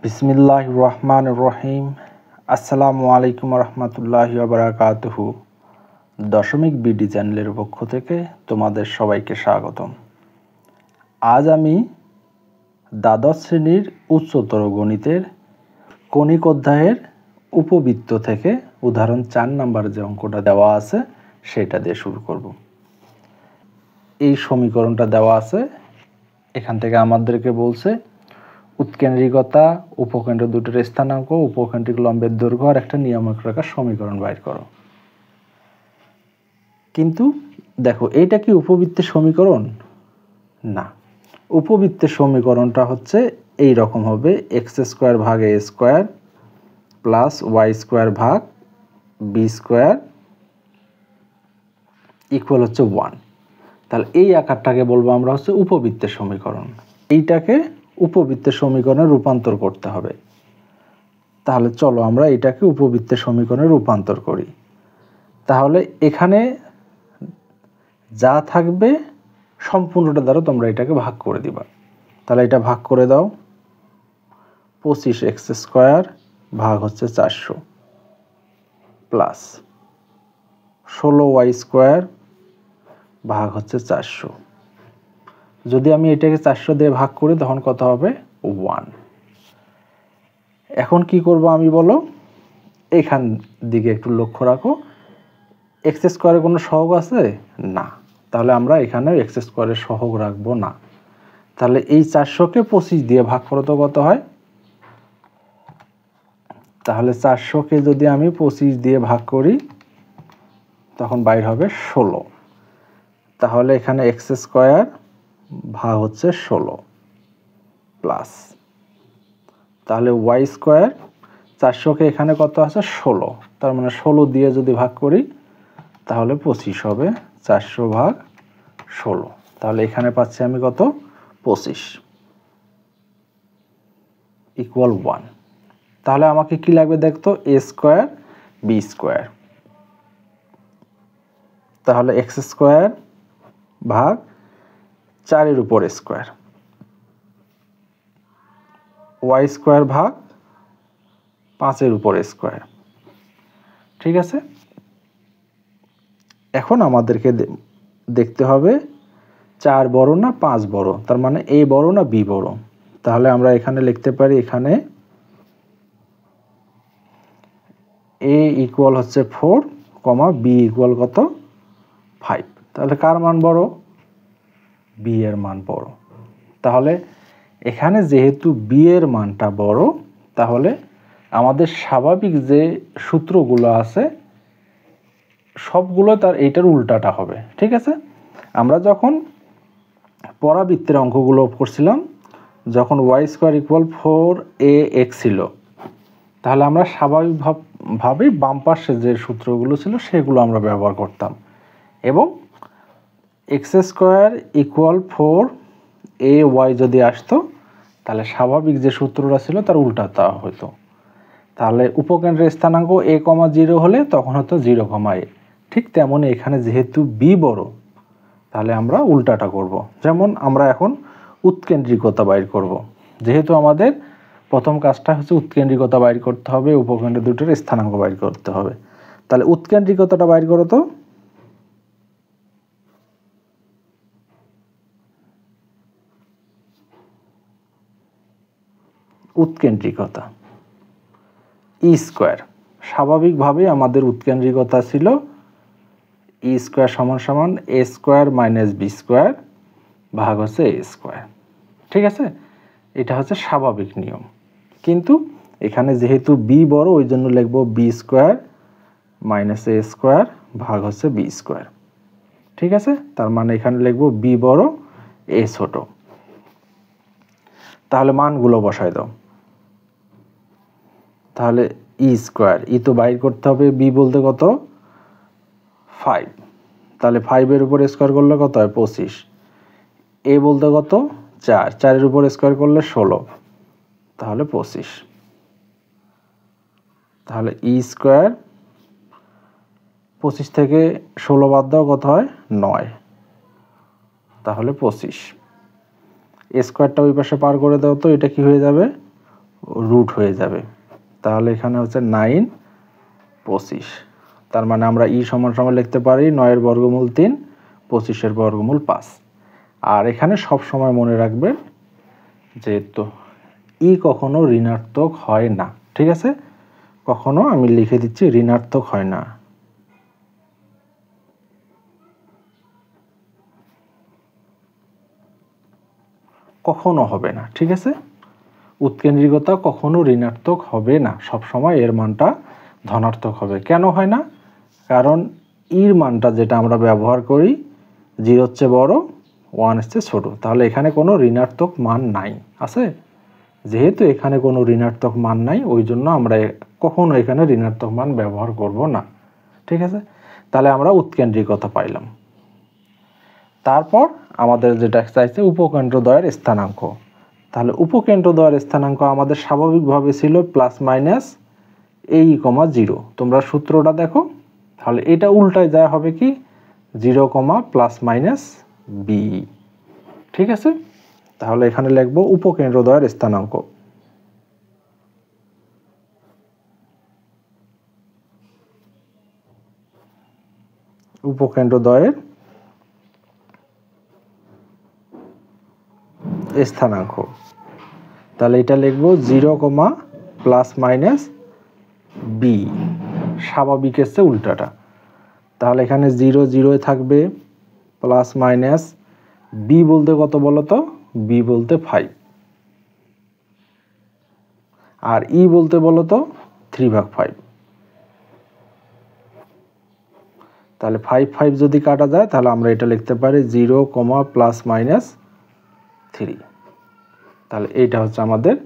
বিসমিল্লাহির রহমানির রহিম। আসসালামু আলাইকুম রহমতুল্লাহি ওয়া বারাকাতুহু। দশমিক বিডি চ্যানেলের পক্ষ থেকে তোমাদের সবাইকে স্বাগতম। আজ আমি দ্বাদশ শ্রেণীর উচ্চতর গণিতের কণিক অধ্যায়ের উপবৃত্ত থেকে উদাহরণ 4 নম্বর যে অঙ্কটা দেওয়া আছে সেটা দিয়ে শুরু করব। এই সমীকরণটা দেওয়া আছে, এখান থেকে আমাদেরকে বলছে উৎকেন্দ্রিকতা, উপকেন্দ্র দুটোর স্থানাঙ্ক, উপকেন্দ্রিক লম্বের দৈর্ঘ্য আর একটা নিয়ামক রেখার সমীকরণ বাইর করো। কিন্তু দেখো, এইটা কি উপবৃত্তের সমীকরণ? না, উপবৃত্তের সমীকরণটা হচ্ছে এই রকম হবে, এক্স স্কোয়ার ভাগ এ স্কোয়ার প্লাস ওয়াই স্কোয়ার ভাগ বি স্কোয়ার ইকুয়াল হচ্ছে 1। তাহলে এই আকারটাকে বলবো আমরা হচ্ছে উপবৃত্তের সমীকরণ। এইটাকে উপবৃত্তের সমীকরণে রূপান্তর করতে হবে। তাহলে চলো আমরা এটাকে উপবৃত্তের সমীকরণে রূপান্তর করি। তাহলে এখানে যা থাকবে সম্পূর্ণটা দ্বারা তোমরা এটাকে ভাগ করে দিবা। তাহলে এটা ভাগ করে দাও, 25 এক্স স্কোয়ার ভাগ হচ্ছে 400 প্লাস 16 ওয়াই স্কোয়ার ভাগ হচ্ছে 400। যদি আমি এটাকে 400 দিয়ে ভাগ করি তখন কত হবে? 1। এখন কি করব আমি বলো, এখান দিকে একটু লক্ষ্য রাখো, এক্স স্কোয়ারের কোনো সহগ আছে না, তাহলে আমরা এখানে এক্স স্কোয়ারের সহগ রাখবো না। তাহলে এই 400কে 25 দিয়ে ভাগ করো তো কত হয়? তাহলে 400কে যদি আমি 25 দিয়ে ভাগ করি তখন বাইর হবে 16। তাহলে এখানে এক্স স্কোয়ার ভাগ হচ্ছে 16 প্লাস, তাহলে ওয়াই স্কোয়ার, 400কে এখানে কত আছে? 16, তার মানে 16 দিয়ে যদি ভাগ করি তাহলে 25 হবে, 400 ভাগ 16। তাহলে এখানে পাচ্ছি আমি কত? 25 ইকুয়াল 1। তাহলে আমাকে কি লাগবে দেখতো? এ স্কোয়ার বি স্কোয়ার। তাহলে এক্স স্কোয়ার ভাগ 4-এর উপর স্কোয়ার, ওয়াই স্কোয়ার ভাগ 5-এর উপর স্কোয়ার। ঠিক আছে, এখন আমাদেরকে দেখতে হবে 4 বড় না 5 বড়, তার মানে এ বড় না বি বড়। তাহলে আমরা এখানে লিখতে পারি, এখানে এ ইকুয়াল হচ্ছে 4, বি ইকুয়াল কত? 5। তাহলে কার মান বড়? বি এর মান বড়। তাহলে এখানে যেহেতু বি এর মানটা বড়, তাহলে আমাদের স্বাভাবিক যে সূত্রগুলো আছে সবগুলো তার এইটার উল্টাটা হবে। ঠিক আছে, আমরা যখন পরাবৃত্তের অঙ্কগুলো করছিলাম, যখন ওয়াই স্কোয়ার ইকুয়াল 4ax ছিল, তাহলে আমরা স্বাভাবিকভাবেই বাম পাশে যে সূত্রগুলো ছিল সেগুলো আমরা ব্যবহার করতাম, এবং এক্স স্কোয়ার ইকুয়াল 4ay যদি আসতো তাহলে স্বাভাবিক যে সূত্রটা ছিল তার উল্টাটা হতো। তাহলে উপকেন্দ্রের স্থানাঙ্ক a, 0 হলে তখন হতো 0, a। ঠিক তেমনি এখানে যেহেতু বি বড়, তাহলে আমরা উল্টাটা করব। যেমন আমরা এখন উৎকেন্দ্রিকতা বাইর করব। যেহেতু আমাদের প্রথম কাজটা হচ্ছে উৎকেন্দ্রিকতা বাইর করতে হবে, উপকেন্দ্র দুটোর স্থানাঙ্ক বাইর করতে হবে। তাহলে উৎকেন্দ্রিকতাটা বাইর করো তো। উৎকেন্দ্রিকতা ই স্কোয়ার, স্বাভাবিকভাবে আমাদের উৎকেন্দ্রিকতা ছিল ই স্কোয়ার সমান সমান এ স্কোয়ার মাইনাস বি স্কোয়ার ভাগ হচ্ছে এ স্কোয়ার। ঠিক আছে, এটা হচ্ছে স্বাভাবিক নিয়ম। কিন্তু এখানে যেহেতু বি বড়, ওই জন্য লিখবো B square minus A square ভাগ হচ্ছে বি স্কোয়ার। ঠিক আছে, তার মানে এখানে লিখবো বি বড় এ ছোট। তাহলে মানগুলো বসাই দাও। তাহলে ই স্কোয়ার, ই তো বাইর করতে হবে, বি বলতে কত? 5, তাহলে 5-এর উপর স্কোয়ার করলে কত হয়? 25। এ বলতে কত? 4, 4-এর উপর স্কোয়ার করলে 16, তাহলে 25। তাহলে ই স্কোয়ার, 25 থেকে 16 বাদ দাও, কত হয়? 9, তাহলে 25। স্কোয়ারটা ওই পাশে পার করে দাও তো, এটা কি হয়ে যাবে? রুট হয়ে যাবে। তাহলে এখানে হচ্ছে 9 25, তার মানে আমরা ই সমান সমান লিখতে পারি 9 বর্গমূল 3 25 বর্গমূল 5। আর এখানে সব সময় মনে রাখবেন যে তো ই কখনো ঋণাত্মক হয় না, ঠিক আছে? কখনো আমি লিখে দিচ্ছি ঋণাত্মক হয় না। কখনো হবে না, ঠিক আছে? উৎকেন্দ্রিকতা কখনো ঋণাত্মক হবে না, সব সময় এর মানটা ধনাত্মক হবে। কেন হয় না? কারণ ইর মানটা যেটা আমরা ব্যবহার করি 0 হচ্ছে বড়, 1 হচ্ছে ছোট। তাহলে এখানে কোনো ঋণাত্মক মান নাই, আছে? যেহেতু এখানে কোনো ঋণাত্মক মান নাই, ওই জন্য আমরা কখনো এখানে ঋণাত্মক মান ব্যবহার করব না, ঠিক আছে? তাহলে আমরা উৎকেন্দ্রিকতা পাইলাম। তারপর আমাদের যেটা চাইছে উপকেন্দ্রদ্বয়ের স্থানাঙ্ক। তাহলে উপকেন্দ্রদ্বয়ের স্থানাঙ্ক আমাদের স্বাভাবিকভাবে ছিল প্লাস মাইনাস এই কমা 0। তোমরা সূত্রটা দেখো, তাহলে এটা উল্টায় যায় হবে কি 0 কমা প্লাস মাইনাস বি, ঠিক আছে? তাহলে এখানে লিখবো উপকেন্দ্রদ্বয়ের স্থানাঙ্ক। উপকেন্দ্রদ্বয়ের স্থানাঙ্ক, তাহলে এটা লিখবো 0 কমা প্লাস মাইনাস বি, স্বাভাবিকের চেয়ে উল্টাটা। তাহলে এখানে 0 0 থাকবে, প্লাস মাইনাস বি বলতে কত বলো তো? বি বলতে 5, আর ই বলতে বলো তো 3/5। তাহলে 5 5 যদি কাটা যায় তাহলে আমরা এটা লিখতে পারি 0 কমা প্লাস মাইনাস 3। তাহলে এইটা হচ্ছে আমাদের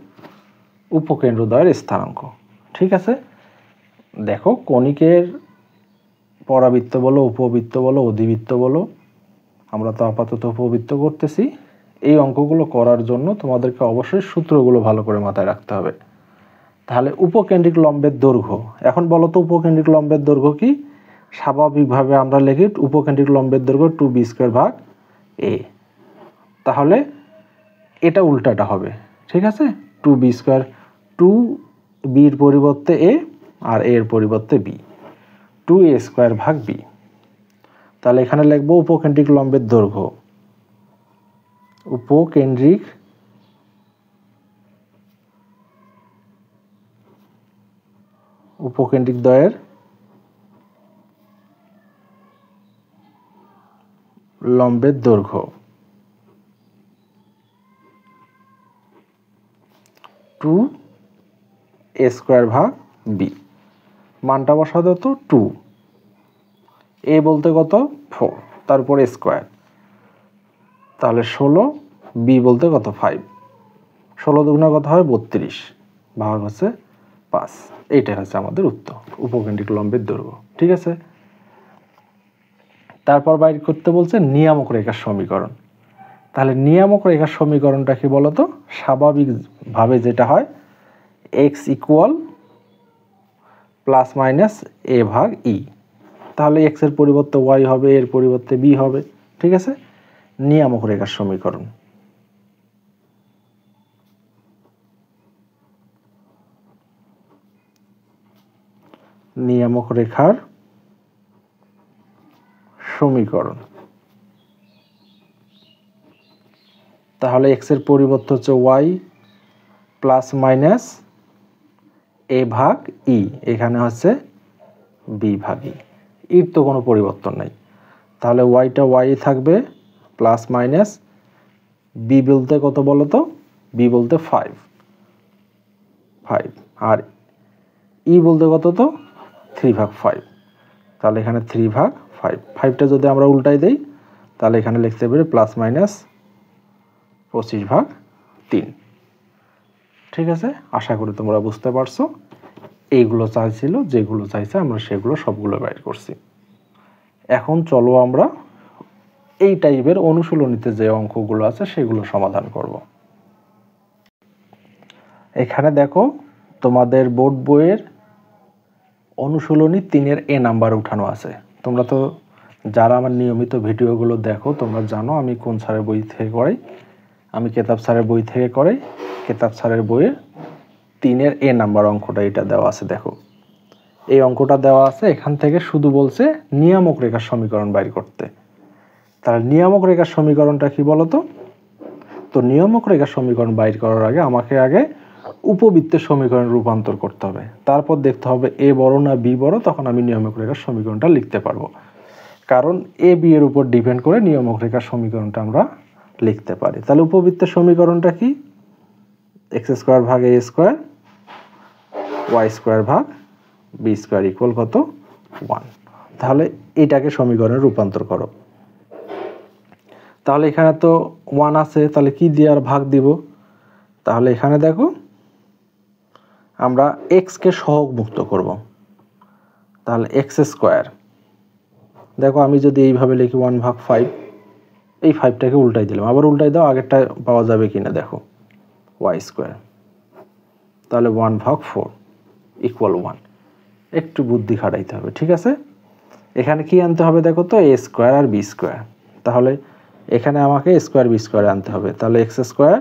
উপকেন্দ্রদ্বয়ের স্থানাঙ্ক, ঠিক আছে? দেখো কণিকের পরাবৃত্ত বলো, উপবৃত্ত বলো, অধিবৃত্ত বলো, আমরা তো আপাতত উপবৃত্ত করতেছি। এই অঙ্কগুলো করার জন্য তোমাদেরকে অবশ্যই সূত্রগুলো ভালো করে মাথায় রাখতে হবে। তাহলে উপকেন্দ্রিক লম্বের দৈর্ঘ্য, এখন বলো তো উপকেন্দ্রিক লম্বের দৈর্ঘ্য কি? স্বাভাবিকভাবে আমরা লিখি উপকেন্দ্রিক লম্বের দৈর্ঘ্য 2b² a। তাহলে এটা উল্টাটা হবে, ঠিক আছে? 2b², 2bর পরিবর্তে a আর এর পরিবর্তে b, 2a² b। তাহলে এখানে লিখবো উপকেন্দ্রিক লম্বের দৈর্ঘ্য, উপকেন্দ্রিক দ্বয়ের লম্বের দৈর্ঘ্য 2a² b। মানটা বসাতে তো 2, a বলতে কত 4, তারপর স্কোয়ার, তাহলে 16, b বলতে কত 5, 16 দুগুণে কত হয় 32, ভাগ হচ্ছে 5। এইটাই হচ্ছে আমাদের উত্তর, উপকেন্দ্রিক লম্বের দৈর্ঘ্য, ঠিক আছে? তারপর বাইর করতে বলছে নিয়ামক রেখার সমীকরণ। তাহলে নিয়ামক রেখার সমীকরণটা কি বলতো? স্বাভাবিকভাবে যেটা হয় x equal plus minus a ভাগ ই। তাহলে x এর পরিবর্তে y হবে, এর পরিবর্তে b হবে, ঠিক আছে? নিয়ামক রেখার সমীকরণ। নিয়ামক রেখার সমীকরণ। তাহলে x এর পরিবর্তে হচ্ছে y প্লাস মাইনাস a ভাগ ই, এখানে হচ্ছে b ভাগ ই, ইর তো কোনো পরিবর্তন নাই। তাহলে ওয়াইটা ওয়াই থাকবে, প্লাস মাইনাস বি বলতে কত বলো তো? বি বলতে 5, আর ই বলতে কত তো 3/5। তাহলে এখানে 3/5, 5টা যদি আমরা উল্টাই দেই তাহলে এখানে লিখতে পারি প্লাস মাইনাস 25/3, ঠিক আছে? আশা করি তোমরা বুঝতে পারছো। এইগুলো চাইছিল, যেগুলো চাইছে আমরা সেগুলো সবগুলো বাইর করছি। এখন চলো আমরা এই টাইপের অনুশীলনীতে যে অঙ্কগুলো আছে সেগুলো সমাধান করব। এখানে দেখো তোমাদের বোর্ড বইয়ের অনুশীলনী 3-এর এ নাম্বার উঠানো আছে। তোমরা তো যারা আমার নিয়মিত ভিডিওগুলো দেখো তোমরা জানো আমি কোন স্যারের বই থেকে করাই। আমি কেতাব স্যারের বই থেকে করাই। কেতাব স্যারের বইয়ে 3-এর a নাম্বার অঙ্কটা এটা দেওয়া আছে, দেখো এই অঙ্কটা দেওয়া আছে, এখান থেকে শুধু বলছে নিয়ামক রেখার সমীকরণ বাইর করতে। তাহলে নিয়ামক রেখার সমীকরণটা কি বলতো? তো নিয়ামক রেখার সমীকরণ বাইর করার আগে আমাকে আগে উপবৃত্তের সমীকরণে রূপান্তর করতে হবে, তারপর দেখতে হবে a বড় না b বড়, তখন আমি নিয়ামক রেখার সমীকরণটা লিখতে পারবো। কারণ a b এর উপর ডিপেন্ড করে নিয়ামক রেখার সমীকরণটা আমরা লিখতে পারি। তাহলে উপবৃত্তের সমীকরণটা কি? x স্কয়ার ভাগ a স্কয়ার y স্কয়ার ভাগ b স্কয়ার ইকুয়াল কত? 1। তাহলে এটাকে সমীকরণে রূপান্তর করো। তাহলে এখানে তো 1 আছে, তাহলে কি দিয়ে আর ভাগ দিব? তাহলে এখানে দেখো আমরা x কে সহগ মুক্ত করব। তাহলে x স্কয়ার, দেখো আমি যদি এইভাবে লিখি 1/5, এই 5টাকে উল্টাই দিলাম, আবার উল্টাই দাও, আগেরটা পাওয়া যাবে কিনা দেখো, y স্কয়ার, তাহলে 1/4 ইকুয়াল 1। একটু বুদ্ধি খাটাইতে হবে, ঠিক আছে? এখানে কি আনতে হবে দেখো তো, a স্কয়ার আর b স্কয়ার। তাহলে এখানে আমাকে স্কয়ার b স্কয়ার আনতে হবে। তাহলে x স্কয়ার,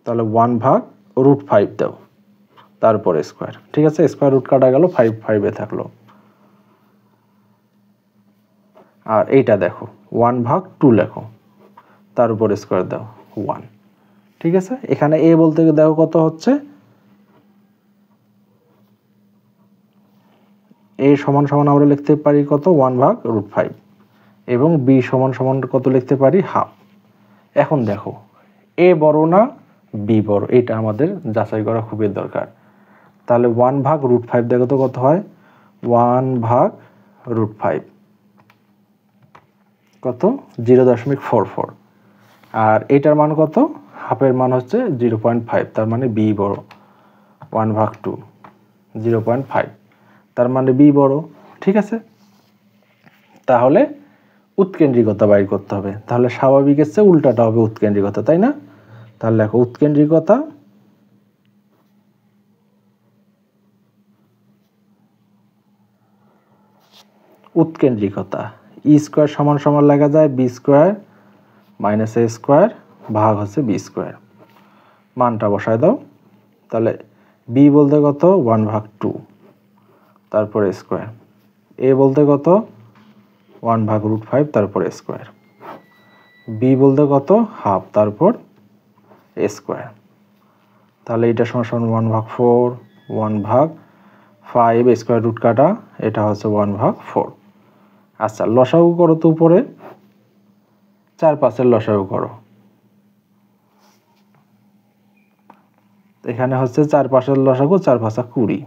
তাহলে 1/√5 দাও, তারপর স্কয়ার, ঠিক আছে? স্কয়ার রুট কাটা গেল, 5 থাকলো। আর এইটা দেখো 1/2 লেখো, তার উপর স্কয়ার দাও 1, ঠিক আছে? এখানে a বলতে দেখো কত হচ্ছে, a সমান সমান আমরা লিখতে পারি কত, 1/√5, এবং b সমান সমান কত লিখতে পারি, হাফ। এখন দেখো a বড় না b বড়, এটা আমাদের যাচাই করা খুবই দরকার। তাহলে 1/√5 দেখো তো কত হয়, 1/√5 কত, 0.44। আর এটার মান কত, হাফের মান হচ্ছে 0.5, তার মানে b বড়। 1/2 0.5, তার মানে b বড়, ঠিক আছে? তাহলে উৎকেন্দ্রিকতা বাইর করতে হবে। তাহলে স্বাভাবিকের চেয়ে উল্টাটা হবে উৎকেন্দ্রিকতা, তাই না? তাহলে দেখো উৎকেন্দ্রিকতা, উৎকেন্দ্রিকতা ই স্কয়ার সমান সমান লেখা যায় বি স্কয়ার মাইনাস এ স্কয়ার ভাগ হচ্ছে বি স্কয়ার। মানটা বসায় দাও। তাহলে বি বলতে কত, 1/2, তারপরে স্কয়ার। এ বলতে কত, 1/√5, তারপর স্কয়ার। বি বলতে কত, হাফ, তারপর স্কয়ার। তাহলে এটা সমান সমান 1/4, 1/5, স্কয়ার রুট কাটা, এটা হচ্ছে 1/4। আচ্ছা, লসাগু করো তো উপরে, 4-5-এর লসাগু করো। এখানে হচ্ছে 4-5-এর লসাগু, 4-5 20,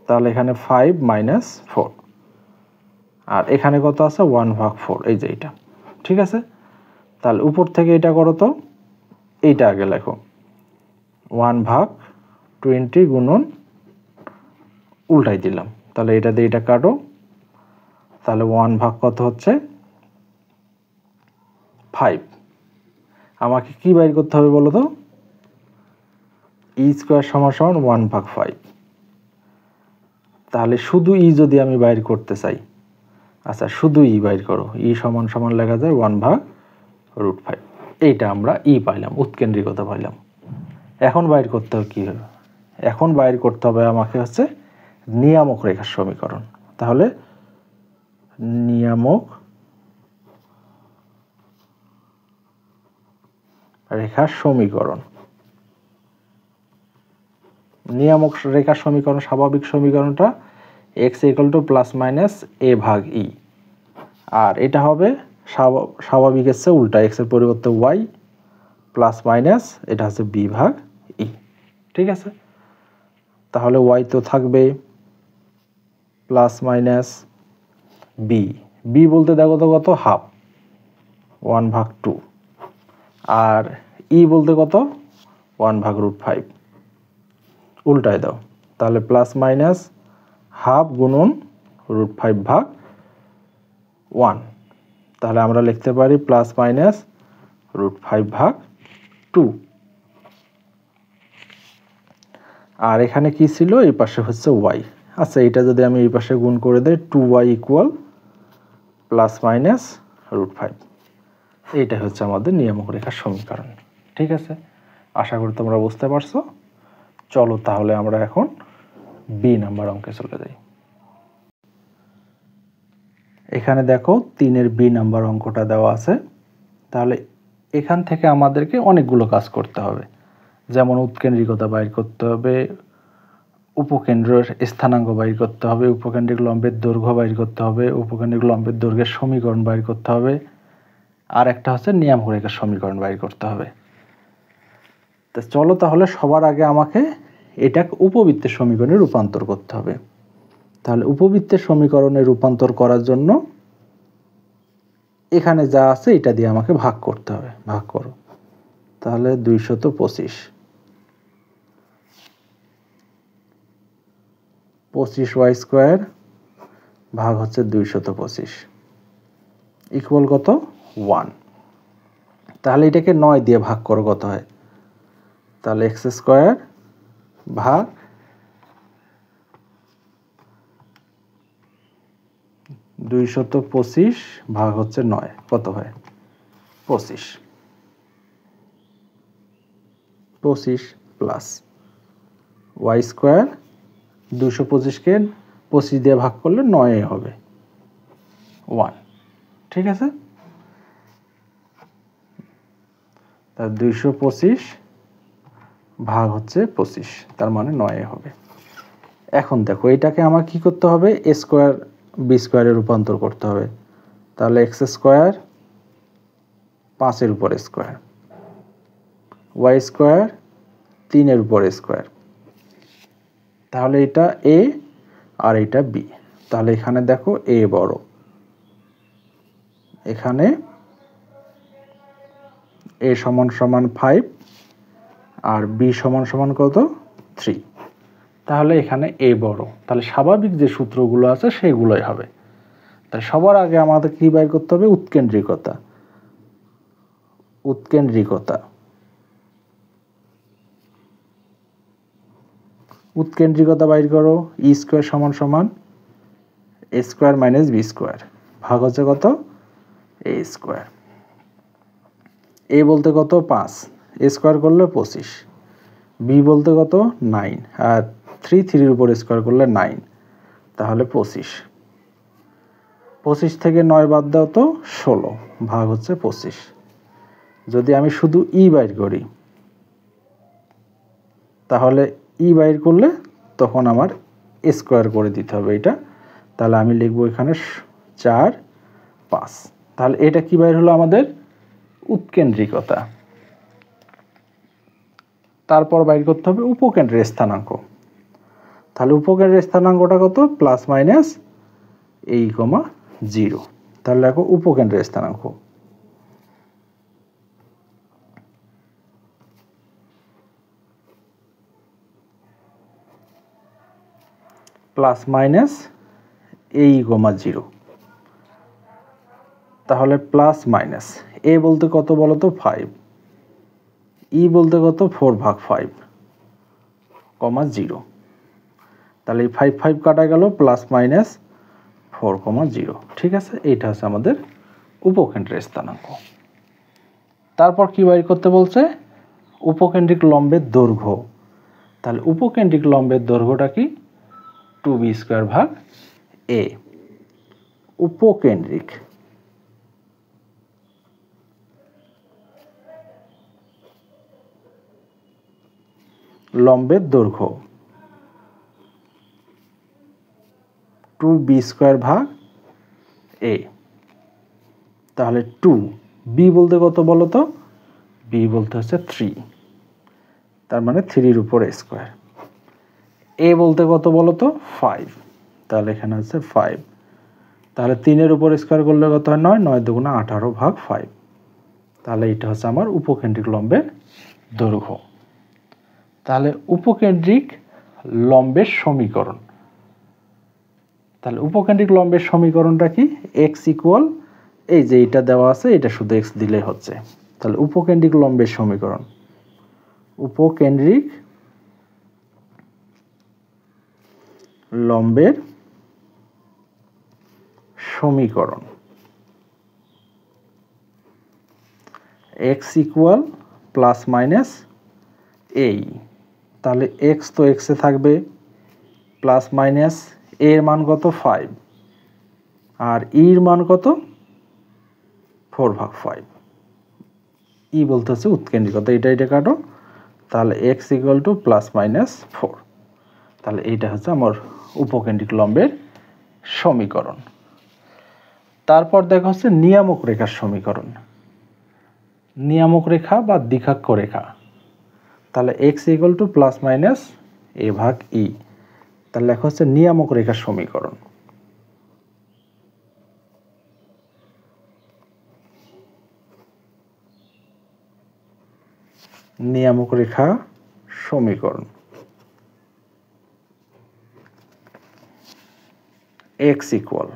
তাহলে এখানে 5 - 4, আর এখানে কত আছে, 1/4, এই যে এটা, ঠিক আছে? তাহলে উপর থেকে এটা করো তো, এইটা আগে লেখো, 1/20 গুণন, উল্টাই দিলাম, তাহলে এটা দিয়ে এটা কাটো, তাহলে 1 কত হচ্ছে 5। আমাকে কি বাইর করতে হবে বলো তো, ই স্কয়ার সমান সমান 1/5। তাহলে শুধু ই যদি আমি বাইর করতে চাই, আচ্ছা শুধু ই বাইর করো, ই সমান সমান লেখা যায় 1/√5। এইটা আমরা ই পাইলাম, উৎকেন্দ্রিকতা পাইলাম। এখন বাইর করতে হবে কি হবে, এখন বাইর করতে হবে আমাকে হচ্ছে নিয়ামক রেখার সমীকরণ। তাহলে নিয়ামক রেখার সমীকরণ, নিয়ামক রেখার সমীকরণ, স্বাভাবিক সমীকরণটা x = ± a ভাগ ই, আর এটা হবে স্বাভাবিকের চেয়ে উল্টা, x এর পরিবর্তে y প্লাস মাইনাস এটা হচ্ছে b ভাগ ই, ঠিক আছে? তাহলে y তো থাকবে প্লাস মাইনাস b বলতে দেখো তো কত, হাফ, 1/2, আর ই বলতে কত, 1/√5, উল্টায় দাও, তাহলে প্লাস মাইনাস হাফ গুণন √5 ভাগ 1, তাহলে আমরা লিখতে পারি প্লাস মাইনাস √5 ভাগ 2। আর এখানে কি ছিল, এই পাশে হচ্ছে y। আচ্ছা, এটা যদি আমি এই পাশে গুণ করে দেই, 2y ইকুয়াল প্লাস মাইনাস √5। এইটাই হচ্ছে আমাদের নিয়ামক রেখার সমীকরণ, ঠিক আছে? আশা করি তোমরা বুঝতে পারছো। চলো তাহলে আমরা এখন বি নাম্বার অঙ্কে চলে যাই। এখানে দেখো 3-এর বি নাম্বার অঙ্কটা দেওয়া আছে। তাহলে এখান থেকে আমাদেরকে অনেকগুলো কাজ করতে হবে, যেমন উৎকেন্দ্রিকতা বাইর করতে হবে, উপকেন্দ্রের স্থানাঙ্ক বাইর করতে হবে, উপকেন্দ্রিক লম্বের দৈর্ঘ্য বাইর করতে হবে, উপকেন্দ্রিক লম্বের দৈর্ঘ্যের সমীকরণ বাইর করতে হবে, আর একটা হচ্ছে নিয়ামক রেখার সমীকরণ বাইর করতে হবে। তো চলো তাহলে সবার আগে আমাকে এটা উপবৃত্তের সমীকরণে রূপান্তর করতে হবে। তাহলে উপবৃত্তের সমীকরণে রূপান্তর করার জন্য এখানে যা আছে এটা দিয়ে আমাকে ভাগ করতে হবে। ভাগ করো, তাহলে 225 25y স্কোয়ার ভাগ হচ্ছে 225 ইকুয়াল কত 1। তাহলে এটাকে 9 দিয়ে ভাগ করো, কত হয়? তাহলে x স্কোয়ার ভাগ 225 ভাগ হচ্ছে 9, কত হয়? 25 প্লাস y স্কোয়ার 225কে 25 দিয়ে ভাগ করলে 9 হবে 1, ঠিক আছে? তার 225 ভাগ হচ্ছে 25, তার মানে 9 হবে। এখন দেখো এটাকে আমার কি করতে হবে? a স্কোয়ার b স্কোয়ারে রূপান্তর করতে হবে। তাহলে x স্কোয়ার 5-এর উপর স্কোয়ার, y স্কোয়ার 3-এর উপর স্কোয়ার, তাহলে এটা a আর এটা b। তাহলে এখানে দেখো a বড়, এখানে a সমান সমান 5 আর b সমান সমান কত 3। তাহলে এখানে a বড়, তাহলে স্বাভাবিক যে সূত্রগুলো আছে সেগুলোই হবে। তাই সবার আগে আমাদের কি বাইর করতে হবে? উৎকেন্দ্রিকতা। উৎকেন্দ্রিকতা উৎকেন্দ্রিকতা বাইর করো। ই স্কোয়ার সমান সমান এ স্কোয়ার মাইনাস বি স্কোয়ার ভাগ হচ্ছে কত এ স্কোয়ার। এ বলতে কত 5, এ স্কোয়ার করলে 25, বি বলতে কত 9, আর 3-3-এর উপর স্কোয়ার করলে 9, তাহলে 25। 25 থেকে 9 বাদ দাও তো 16 ভাগ হচ্ছে 25। যদি আমি শুধু ই বাইর করি, তাহলে ই বাইর করলে তখন আমার স্কোয়ার করে দিতে হবে এটা। তাহলে আমি লিখবো এখানে 4, 5। তাহলে এটা কি বাইর হলো? আমাদের উৎকেন্দ্রিকতা। তারপর বাইর করতে হবে উপকেন্দ্রের স্থানাঙ্ক। তাহলে উপকেন্দ্রের স্থানাঙ্কটা কত? প্লাস মাইনাস এই কমা 0। তাহলে দেখো উপকেন্দ্রের স্থানাঙ্ক প্লাস মাইনাস এই কমা 0। তাহলে প্লাস মাইনাস এ বলতে কত বলো তো 5, ই বলতে কত 4/5 কমা 0। তাহলে এই 5 কাটা গেল, প্লাস মাইনাস 4,0। ঠিক আছে, এইটা হচ্ছে আমাদের উপকেন্দ্রের স্থানাঙ্ক। তারপর কি বাইর করতে বলছে? উপকেন্দ্রিক লম্বের দৈর্ঘ্য। তাহলে উপকেন্দ্রিক লম্বের দৈর্ঘ্যটা কি? 2b স্কোয়ার ভাগ a। উপকেন্দ্রিক লম্বের দৈর্ঘ্য 2b স্কোয়ার ভাগ a। তাহলে 2, b বলতে কত বলো তো? b বলতে হচ্ছে 3, তার মানে 3-এর উপর স্কোয়ার। a বলতে কত বলো তো? 5, তাহলে এখানে হচ্ছে 5। তাহলে 3-এর উপর স্কোয়ার করলে কত হয়? 9, 9 দুগুণা 18 ভাগ 5। তাহলে এটা হচ্ছে আমার উপকেন্দ্রিক লম্বের দৈর্ঘ্য। তাহলে উপকেন্দ্রিক লম্বের সমীকরণ। তাহলে উপকেন্দ্রিক লম্বের সমীকরণটা কি? x ইকুয়াল এই যে এটা দেওয়া আছে, এটা শুধু x দিলেই হচ্ছে। তাহলে উপকেন্দ্রিক লম্বের সমীকরণ, উপকেন্দ্রিক লম্বের সমীকরণ x ইকুয়াল প্লাস মাইনাস এই তাহলে এক্স তো এক্সে থাকবে প্লাস মাইনাস এর মান কত 5 আর ইর মান কত 4/5। ই বলতে হচ্ছে উৎকেন্দ্রিকতা, এটা কাটো, তাহলে x equal to plus minus 4। তাহলে এইটা হচ্ছে আমার উপকেন্দ্রিক লম্বের সমীকরণ। তারপর দেখা হচ্ছে নিয়ামক রেখার সমীকরণ। নিয়ামক রেখা বা দ্বিঘাক্ষ রেখা, তাহলে x equal to plus minus a ভাগ ই। তাহলে লেখা হচ্ছে নিয়ামক রেখার সমীকরণ। নিয়ামক রেখা সমীকরণ x equal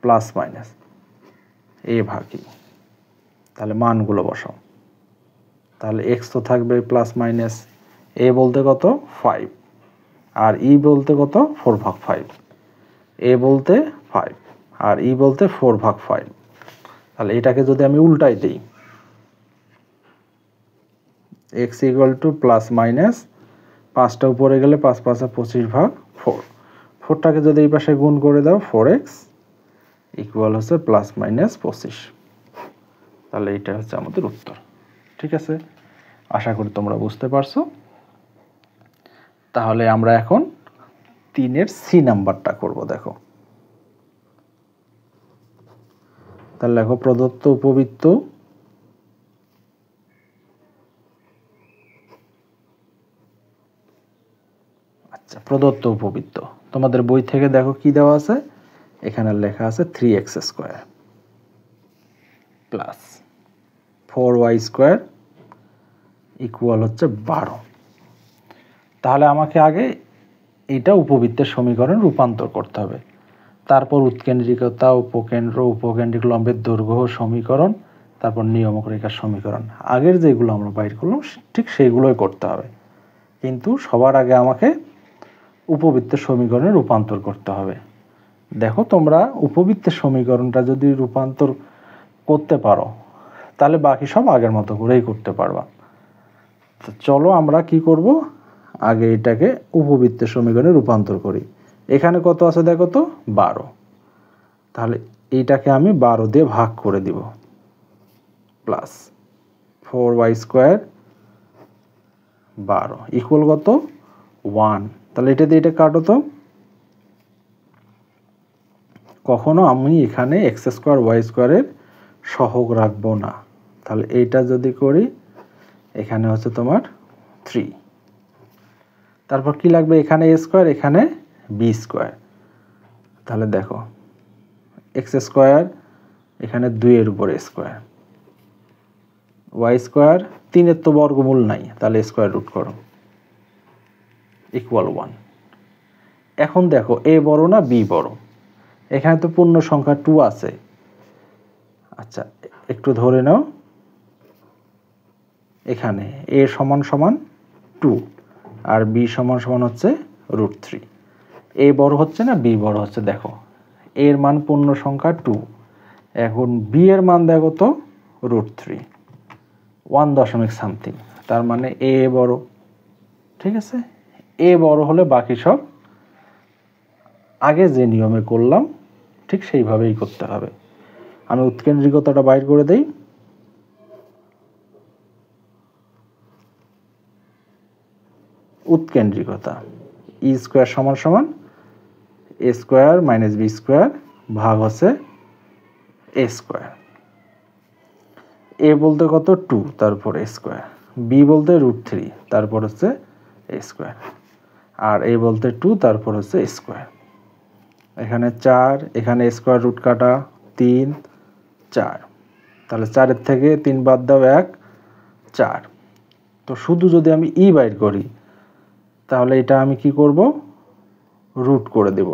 plus minus a ভাগ ই। তাহলে মানগুলো বসাও। তাহলে এক্স তো থাকবে প্লাস মাইনাস এ বলতে কত 5 আর ই বলতে কত 4/5। এ বলতে 5 আর ই বলতে 4/5। তাহলে এটাকে যদি আমি উল্টাই দিই, x equal to plus minus 5টা উপরে গেলে 5 5 25/4। 4টাকে যদি এই পাশে গুণ করে দাও 4x ইকুয়াল হচ্ছে প্লাস মাইনাস 25। তাহলে এইটা হচ্ছে আমাদের উত্তর। ঠিক আছে, আশা করি তোমরা বুঝতে পারছো। তাহলে আমরা এখন 3-এর সি নাম্বারটা করব। দেখো, তাহলে দেখো প্রদত্ত উপবৃত্ত প্রদত্ত উপবৃত্ত তোমাদের বই থেকে দেখো কি দেওয়া আছে, এখানে লেখা আছে 3x² প্লাস 4y² ইকুয়াল হচ্ছে 12। তাহলে আমাকে আগে এটা উপবৃত্তের সমীকরণ রূপান্তর করতে হবে। তারপর উৎকেন্দ্রিকতা, উপকেন্দ্রিক লম্বের দৈর্ঘ্য সমীকরণ, তারপর নিয়ামক রেখার সমীকরণ। আগের যেগুলো আমরা বাইর করলাম ঠিক সেইগুলোই করতে হবে, কিন্তু সবার আগে আমাকে উপবৃত্তের সমীকরণে রূপান্তর করতে হবে। দেখো, তোমরা উপবৃত্তের সমীকরণটা যদি রূপান্তর করতে পারো তাহলে বাকি সব আগের মতো করেই করতে পারবা। তো চলো আমরা কি করব, আগে এটাকে উপবৃত্তের সমীকরণে রূপান্তর করি। এখানে কত আছে দেখো তো 12। তাহলে এইটাকে আমি 12 দিয়ে ভাগ করে দিব, প্লাস 4y² 12 ইকুয়াল কত 1। তাহলে এটা দিয়ে এটা কাটো তো। কখনো আমি এখানে x² y² এর সহগ রাখবো না। তাহলে এইটা যদি করি, এখানে হচ্ছে তোমার 3। তারপর কি লাগবে, এখানে a², এখানে b²। তাহলে দেখো x², এখানে 2 এর উপর a², y², 3-এর তো বর্গমূল নাই, তাহলে স্কয়ার রুট করো ইকুয়াল 1। এখন দেখো a বড় না b বড়, এখানে তো পূর্ণ সংখ্যা 2 আছে। আচ্ছা, একটু ধরে নাও এখানে a সমান সমান 2 আর b সমান সমান হচ্ছে √3। a বড় হচ্ছে না b বড় হচ্ছে, দেখো a এর মান পূর্ণ সংখ্যা 2, এখন b এর মান দেখো তো √3, 1 দশমিক সামথিং, তার মানে a বড়। ঠিক আছে, a বড় হলে বাকি সব আগে যে নিয়মে করলাম ঠিক সেইভাবেই করতে হবে। আমি উৎকেন্দ্রিকতাটা বাইর করে দেই। উৎকেন্দ্রিকতা e² সমান সমান a² মাইনাস b² ভাগ হচ্ছে a²। a বলতে কত 2, তারপর a², b বলতে √3, তারপর হচ্ছে a², আর a বলতে 2, তারপর হচ্ছে a²। এখানে 4, এখানে স্কয়ার রুট কাটা 3 4, তাহলে 4-এর থেকে 3 বাদ দাও 1 4। তো শুধু যদি আমি ই বাইর করি তাহলে এটা আমি কি করব, রুট করে দেব।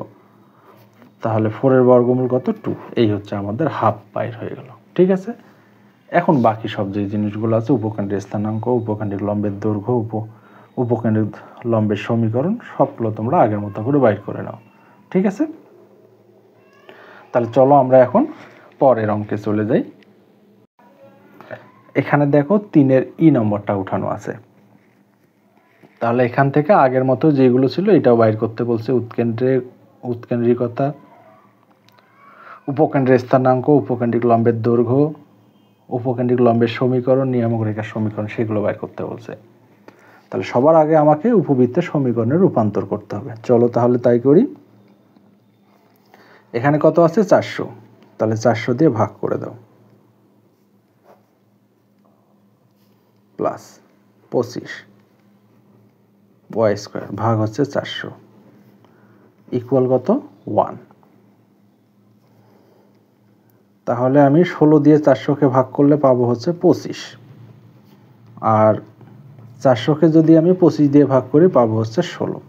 তাহলে 4-এর বর্গমূল কত 2। এই হচ্ছে আমাদের হাফ বাইর হয়ে গেল। ঠিক আছে, এখন বাকি সব যে জিনিসগুলো আছে, উপকেন্দ্রের স্থানাঙ্ক, উপকেন্দ্রিক লম্বের দৈর্ঘ্য, উপকেন্দ্রিক লম্বের সমীকরণ, সবগুলো তোমরা আগের মতো করে বাইর করে নাও। ঠিক আছে, তাহলে চলো আমরা এখন পরের অঙ্কে চলে যাই। এখানে দেখো 3-এর ই নম্বরটা উঠানো আছে। তাহলে এখান থেকে আগের মতো যেগুলো ছিল এটাও বাইর করতে বলছে। উৎকেন্দ্রিকতা, উপকেন্দ্রের স্থানাঙ্ক, উপকেন্দ্রিক লম্বের দৈর্ঘ্য, উপকেন্দ্রিক লম্বের সমীকরণ, নিয়ামক রেখার সমীকরণ, সেগুলো বাইর করতে বলছে। তাহলে সবার আগে আমাকে উপবৃত্তের সমীকরণে রূপান্তর করতে হবে। চলো তাহলে তাই করি। এখানে কত আছে? 400। তাহলে 400 দিয়ে ভাগ করে দাও, প্লাস 25 ওয়াই স্কোয়ার ভাগ হচ্ছে 400 ইকুয়াল কত? 1। তাহলে আমি 16 দিয়ে 400কে ভাগ করলে পাবো হচ্ছে 25, আর 400কে যদি আমি 25 দিয়ে ভাগ করি পাবো হচ্ছে 16।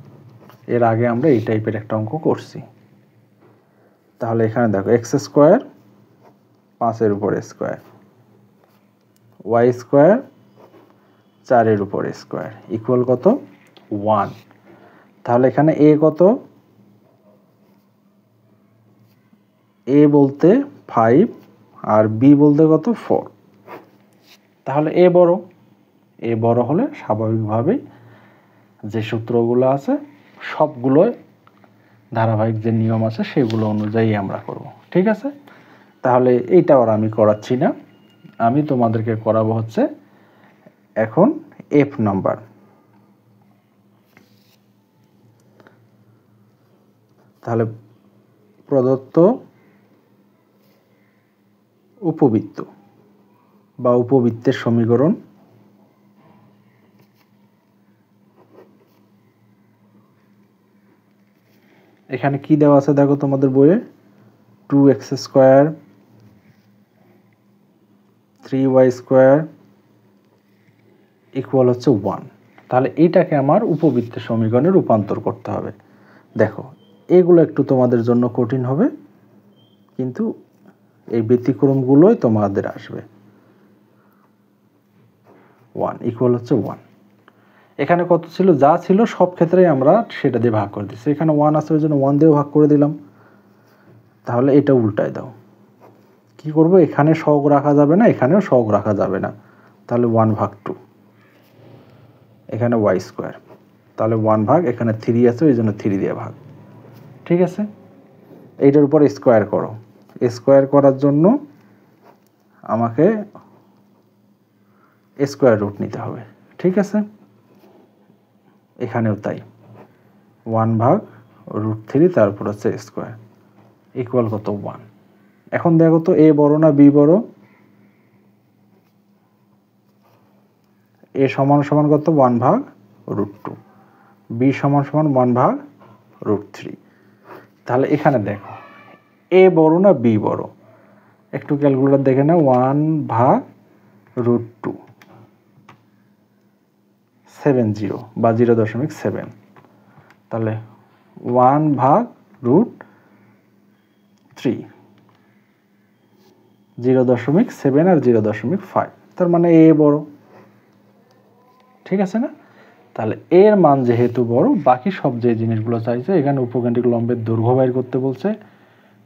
এর আগে আমরা এই টাইপের একটা অঙ্ক করছি। তাহলে এখানে দেখো এক্স স্কোয়ার 5-এর উপর স্কোয়ার, ওয়াই স্কোয়ার 4-এর উপর স্কোয়ার ইকুয়াল কত? 1। তাহলে এখানে এ কত? এ বলতে 5 আর বি বলতে কত? 4। তাহলে এ বড়। এ বড় হলে স্বাভাবিকভাবেই যে সূত্রগুলো আছে সবগুলোই ধারাবাহিক যে নিয়ম আছে সেগুলো অনুযায়ী আমরা করব। ঠিক আছে? তাহলে এইটা আর আমি করাচ্ছি না, আমি তোমাদেরকে করাবো হচ্ছে এখন এফ নাম্বার। তাহলে প্রদত্ত উপবৃত্ত বা উপবৃত্তের সমীকরণ এখানে কি দেওয়া আছে দেখো তোমাদের বইয়ে, 2x square 3y square equal হচ্ছে 1। তাহলে এইটাকে আমার উপবৃত্তের সমীকরণে রূপান্তর করতে হবে। দেখো এগুলো একটু তোমাদের জন্য কঠিন হবে, কিন্তু এই ব্যতিক্রমগুলোই তোমাদের আসবে। 1 ইকুয়াল হচ্ছে 1। এখানে কত ছিল? যা ছিল সব ক্ষেত্রেই আমরা সেটা দিয়ে ভাগ করে দিচ্ছি। এখানে 1 আছে ওই জন্য 1 দিয়েও ভাগ করে দিলাম। তাহলে এটা উল্টায় দাও। কি করব? এখানে সহগ রাখা যাবে না, এখানেও সহগ রাখা যাবে না। তাহলে 1/2। এখানে ওয়াই স্কোয়ার, তাহলে 1 ভাগ, এখানে 3 আছে ওই জন্য 3 দিয়ে ভাগ। ঠিক আছে? এইটার উপর স্কোয়ার করো। স্কোয়ার করার জন্য আমাকে স্কোয়ার রুট নিতে হবে। ঠিক আছে? এখানেও তাই, 1/√3 তারপর হচ্ছে স্কোয়ার ইকুয়াল কত? 1। এখন দেখো তো এ বড় না বি বড়? এ সমান সমান কত? 1/√2। বি সমান সমান 1/√3। তাহলে এখানে দেখো এ বড় না বি বড়? একটু ক্যালকুলেটর দেখে না। 1/√2 70 বা 0.7। তাহলে 1/√3 0.7 আর 0.5, তার মানে এ বড়। ঠিক আছে না? তাহলে এর মান যেহেতু বড়, বাকি সব যে জিনিসগুলো চাইছে, এখানে উপকেন্দ্রিক লম্বের দৈর্ঘ্য বাইর করতে বলছে,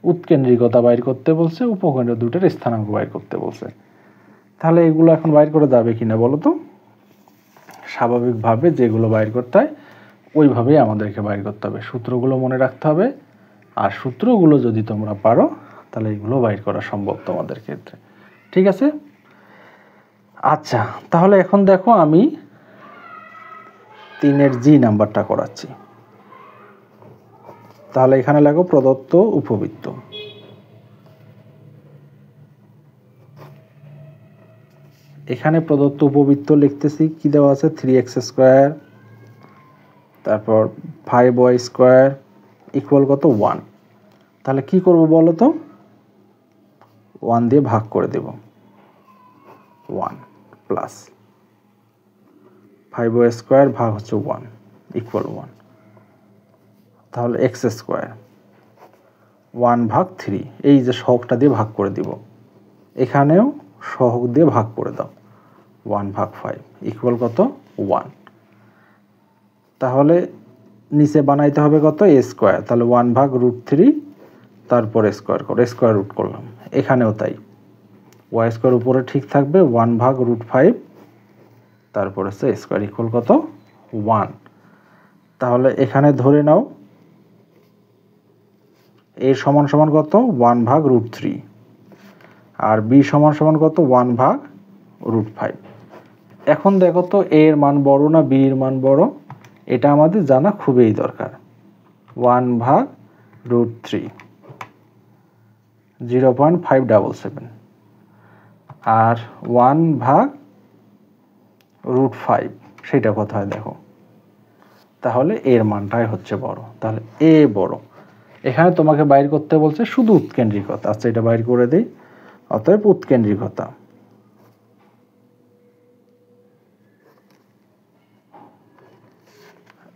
উৎকেন্দ্রিকতা বাইর করতে বলছে, উপকেন্দ্র দুটোর স্থানাঙ্ক বাইর করতে বলছে। তাহলে এগুলো এখন বাইর করা যাবে কিনা বলো তো? স্বাভাবিকভাবে যেগুলো বাইর করতে হয় ওইভাবেই আমাদেরকে বাইর করতে হবে। সূত্রগুলো মনে রাখতে হবে, আর সূত্রগুলো যদি তোমরা পারো তাহলে এগুলো বাইর করা সম্ভব তোমাদের ক্ষেত্রে। ঠিক আছে? আচ্ছা, তাহলে এখন দেখো আমি 3-এর জি নাম্বারটা করাচ্ছি। তাহলে এখানে লেখো প্রদত্ত উপবৃত্ত। এখানে প্রদত্ত উপবৃত্ত লিখতেছি, কি দেওয়া আছে? 3x স্কোয়ার তারপর 5y স্কোয়ার ইকুয়াল কত? 1। তাহলে কি করব বলো তো? 1 দিয়ে ভাগ করে দেব, 1 প্লাস 5y স্কোয়ার ভাগ হচ্ছে 1 ইকুয়াল 1। তাহলে এক্স স্কোয়ার 1/3, এই যে সহগটা দিয়ে ভাগ করে দিব, এখানেও সহগ দিয়ে ভাগ করে দাও, 1/5 ইকুয়াল কত? 1। তাহলে নিচে বানাইতে হবে কত? এ স্কোয়ার। তাহলে 1/√3 তারপর স্কোয়ার করো, স্কোয়ার রুট করলাম। এখানেও তাই, ওয়াই স্কোয়ার উপরে ঠিক থাকবে, 1/√5 তারপর হচ্ছে স্কোয়ার ইকুয়াল কত? 1, তাহলে এখানে ধরে নাও a সমান সমান কত 1/√3 আর b সমান সমান কত 1/√5। এখন দেখো তো a এর মান বড় না b এর মান বড়, এটা আমাদের জানা খুবই দরকার। 1/√3 0.577 আর 1/√5 সেটা কোথায় দেখো, তাহলে এর মানটাই হচ্ছে বড়, তাহলে এ বড়। এখানে তোমাকে বাইর করতে বলছে শুধু উৎকেন্দ্রিকতা, আচ্ছা এটা বাইর করে দেই। অতএব উৎকেন্দ্রিকতা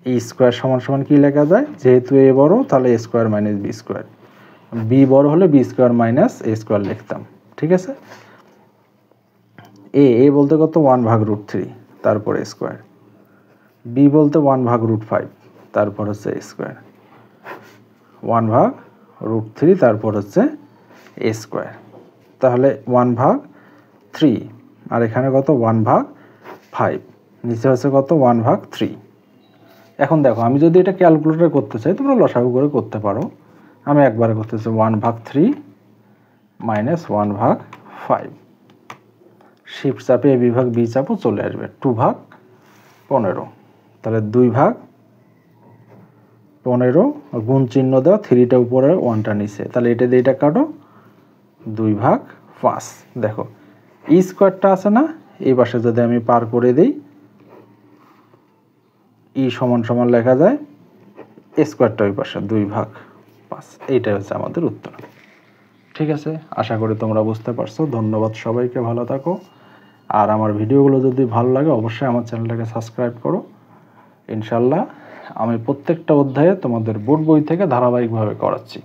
ই স্কোয়ার সমান সমান কি লেখা যায়, যেহেতু এ বড় তাহলে a square minus B square, B বড় হলে B square minus A square লিখতাম, ঠিক আছে। এ বলতে কত 1/√3 তারপর এ স্কোয়ার, বি বলতে 1/√5 তারপর হচ্ছে এ স্কোয়ার, 1/√3 তারপর হচ্ছে এ স্কোয়ার, তাহলে 1/3 আর এখানে কত 1/5, নিচে হচ্ছে কত 1/3। এখন দেখো আমি যদি এটা ক্যালকুলেটর করতে চাই, তোমরা লসাগু করে করতে পারো, আমি একবারে করতে চাই 1/3 মাইনাস 1/5, শিফট চাপে এ বিভাগ বি চাপও চলে আসবে, 2/15, তাহলে 2/15 গুণ চিহ্ন দেওয়া, 3টা উপরে 1টা নিচে, তাহলে এটা দিয়ে এটা কাটো, 2/5। দেখো ই স্কোয়ারটা আছে না, এই পাশে যদি আমি পার করে দিই, ই সমান সমান লেখা যায় এ স্কোয়ারটা ওই পাশে 2/5, এইটাই হচ্ছে আমাদের উত্তর। ঠিক আছে, আশা করি তোমরা বুঝতে পারছো। ধন্যবাদ সবাইকে, ভালো থাকো। আর আমার ভিডিওগুলো যদি ভালো লাগে অবশ্যই আমার চ্যানেলটাকে সাবস্ক্রাইব করো। ইনশাল্লাহ আমি প্রত্যেকটা অধ্যায়ে তোমাদের বোর্ড বই থেকে ধারাবাহিকভাবে করাচ্ছি।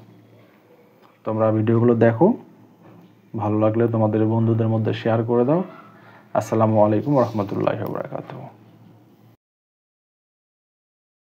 তোমরা ভিডিওগুলো দেখো, ভালো লাগলে তোমাদের বন্ধুদের মধ্যে শেয়ার করে দাও। আসসালামু আলাইকুম ওয়া রাহমাতুল্লাহি ওয়া বারাকাতুহু।